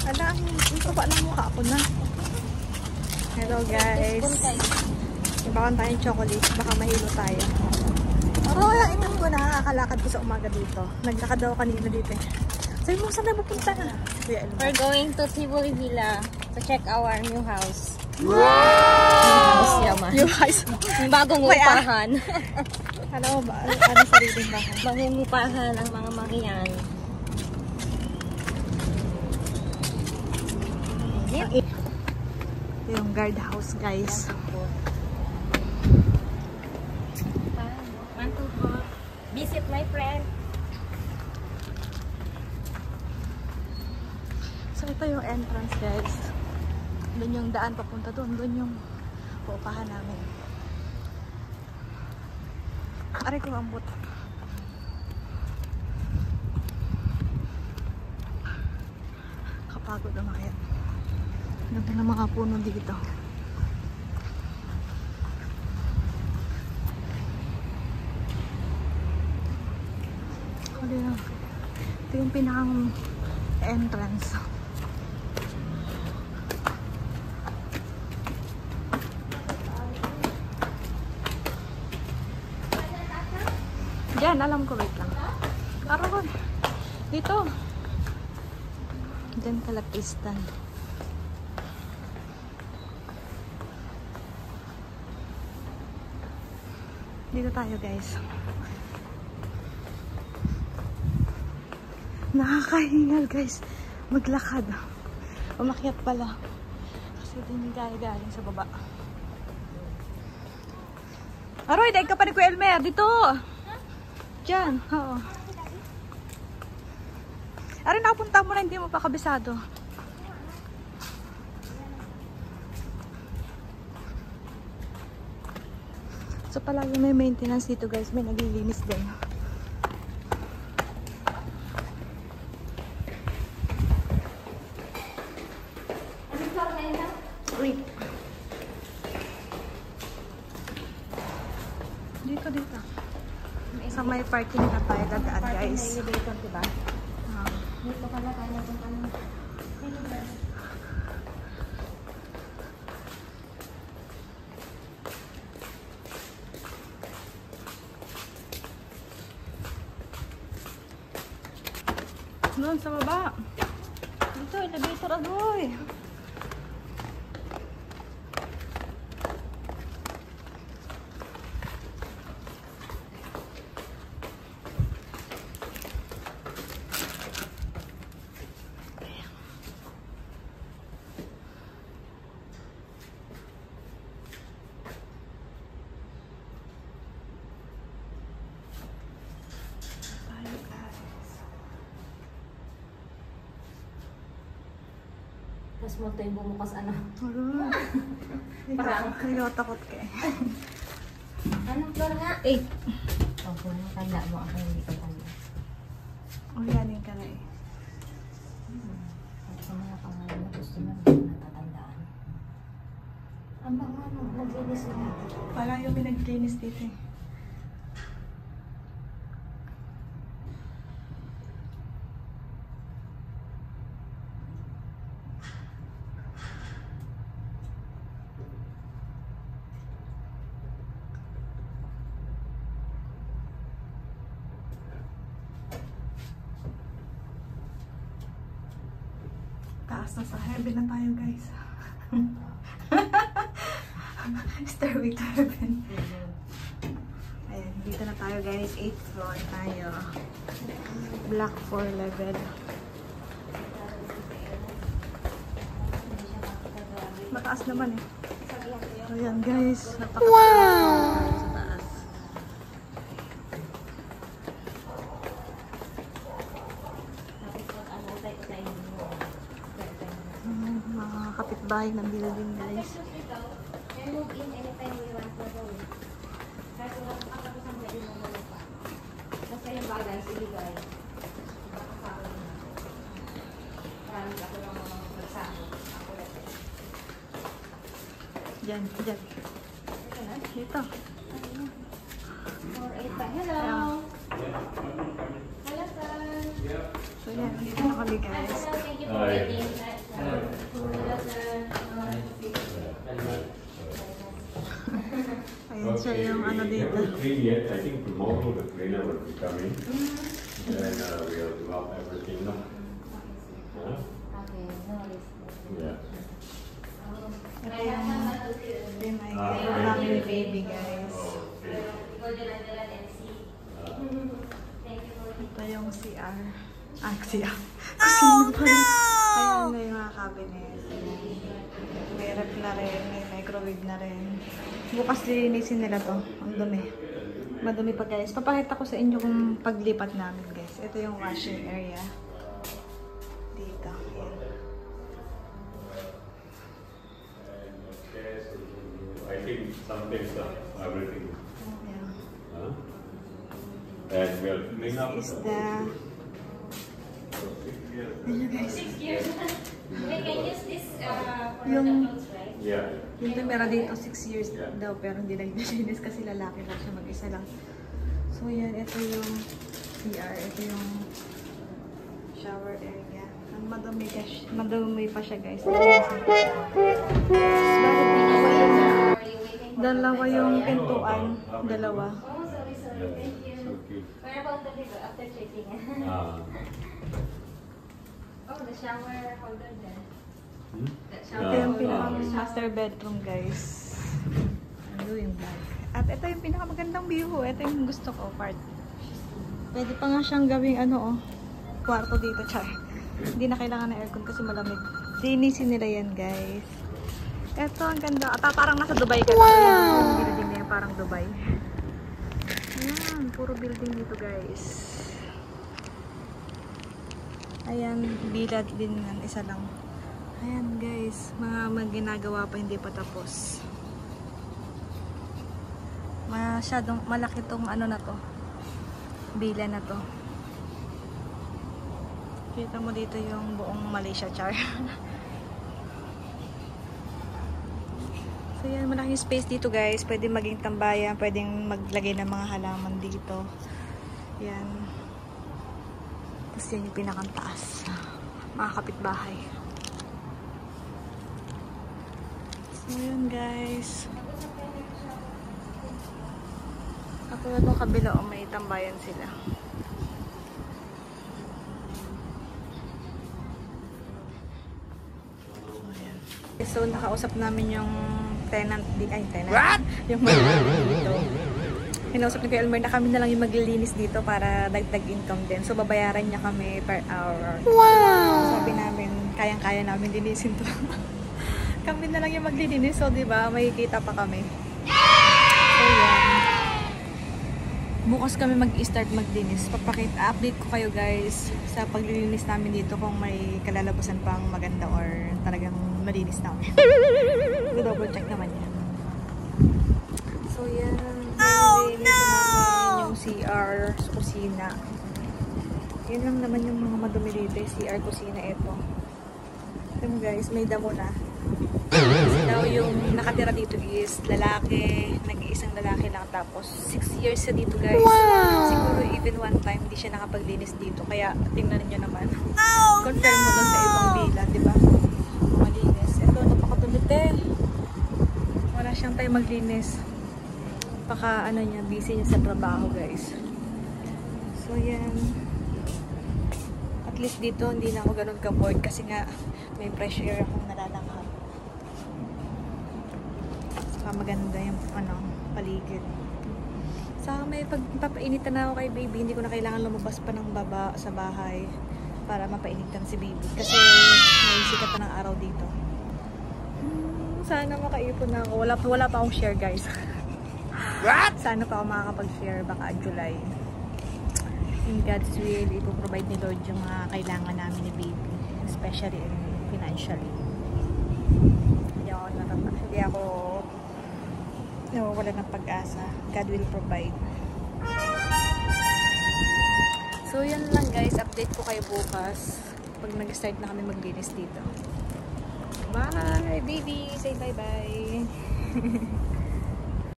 Ala, yung kaba ng mukha ko na. Hello guys. Ibakan tayong chocolate. Baka mahilo tayo. Oh, itan ko na. Nakakalakad ko sa umaga dito. Naglakad daw kanina dito eh. Sabi mo, saan na pupunta na? We're going to Sibuli Villa to check our new house. Wow! New house. Yung bagong upahan. Alam mo ba? Ano sariling bahay? Bagong upahan ang mga Marian. Yung guardhouse guys. Want to go visit my friend. So ito yung entrance guys. Doon yung daan papunta doon. Doon yung uupahan namin. Aray ko ambot. Kapagod umakyat. Ganda ng mga puno dito. Ito yung pinakang entrance. Diyan, alam ko, wait lang. Araw dito. Diyan kalapistan. Dito tayo guys. Nakakahingal guys. Maglakad. Umakyat pala. Kasi din galing sa baba. Aroy, daig ka pa ni Kuya Elmer. Dito. Diyan. Oo. Aroy, nakapunta mo na. Hindi mo pa kabisado. So palagi may maintenance dito guys, may naglilinis din. Wait. Dito. Sa may parking na tayo dadaan guys. Elevator, diba? Dito pala tayo napunta ng elevator. Doon sa baba. Dito, elevator agoy. Tapos mo tayo bumukas ano. Parang takot ka eh. Anong floor nga? 8. Oh, kung tanda mo ako hindi ko tanda. O yanin ka na eh. Sa mga pangalan na gusto mo natatandaan. Ang mga naglinis na. Parang yung pinaglinis dito eh. Taas na sa heaven na tayo guys. Stairway to heaven. Ayan, dito na tayo guys. 8th floor tayo. Black 4 level. Mataas naman eh. Ayan guys. Wow! Sa taas. Mga kapitbahay ng building guys. Move in anytime we want to go. Kasi wala pa ako sa pwede mo pa. Basta yung bagay, iligay. Baka sa akin na. Marami ako lang mga magsamo. Ako lang. Diyan. Ito na? Dito. 485. Hello! Hello, sir! So yan, dito na kami guys. Hello, thank you for waiting. Ayan siya yung ano dito. I think tomorrow the cleaner will be coming. Then we'll do up everything. No? Huh? Okay, no worries. Yeah. Ito yung namin baby, guys. Ito yung CR. CR. Oh, no! Ayan na yung mga cabinet. May ref na rin, may microwave na rin. Bukas lilinisin nila to. Ang dumi. Madumi pa, guys. Papakita ko sa inyo kung paglipat namin, guys. Ito yung washing area. Dito. I think some things are everything. Yeah. Huh? And we'll clean up. This is the... Ayan, guys. 6 years. We can use this for Yung... the clothes, right? Yeah. Yung tumira dito 6 years daw pero hindi lang nilinis kasi lalaki lang siya, mag-isa lang. So yan, ito yung CR, ito yung shower area. Ang madumi pa siya, guys. Dalawa yung pintuan, dalawa. Oh, sorry. Thank you. So cute. Where about the liver after checking? Oh, the shower holder there. That Ito shower yung holder. master bedroom, guys. Ano yung black. At ito yung pinakamagandang view. Ito yung gusto ko, part. Pwede pa nga siyang gawing kwarto dito, char. Hindi na kailangan ng aircon kasi malamig. Linisin nila yan, guys. Ito, ang ganda. At parang nasa Dubai ka. Wow! Yung building na yan, parang Dubai. Ayan, puro building dito, guys. Ayan, bilad din yan. Isa lang. Ayan, guys. Mga ginagawa pa, hindi pa tapos. Masyadong malaki tong ano na to. Bila na to. Kita mo dito yung buong Malaysia, char. So yan, malaking space dito, guys. Pwede maging tambayan, pwedeng maglagay ng mga halaman dito. Yan. Tapos yan yung pinakang taas. Mga kapitbahay. So yan, guys. Katulad ng kabila, may tambayan sila. So, nakausap namin yung tenant. What? Yung dito. Hinausap ni Kuya Elmer na kami na lang yung maglilinis dito para dagdag income din. So, babayaran niya kami per hour. Wow! Sabi namin, kayang-kaya namin linisin to. Kami na lang yung maglilinis. So, diba, may kita pa kami. So, yan. Bukas kami mag-start maglinis. Update ko kayo, guys, sa paglilinis namin dito kung may kalalabasan pang maganda or talagang malinis namin. Double check naman yan. So yan. Nililinis namin yung CR, kusina. Yan lang naman yung mga madumi dito. CR, kusina, ito. Ito mo, guys, may damo na. Kasi daw yung nakatira dito is lalaki, nag-iisang lalaki lang, tapos 6 years siya dito, guys. Wow! Siguro even one time hindi siya nakapaglinis dito, kaya tingnan niyo naman. Confirm mo doon sa ibang villa, di ba? Malinis. Ito, napakatulit eh. Wala siyang time maglinis. Baka ano niya, busy niya sa trabaho, guys. So yan. At least dito hindi na ako ganun ka-bored kasi nga may fresh air akong nalalanghap. Maganda yung paligid. Sa may pagpapainitan na ako kay baby, hindi ko na kailangan lumabas pa ng baba sa bahay para mapainitan si baby kasi may sikat na ng araw dito. Sana makaipon na ako. Wala pa akong share, guys. What? Sana pa ako makakapag-share baka July. In God's will, ipoprovide ni Lord yung mga kailangan namin ni baby, especially financially. Hindi ako wala ng pag-asa. God will provide. So, yan lang, guys. Update ko kayo bukas pag nag-start na kami maglinis dito. Bye, baby! Say bye-bye!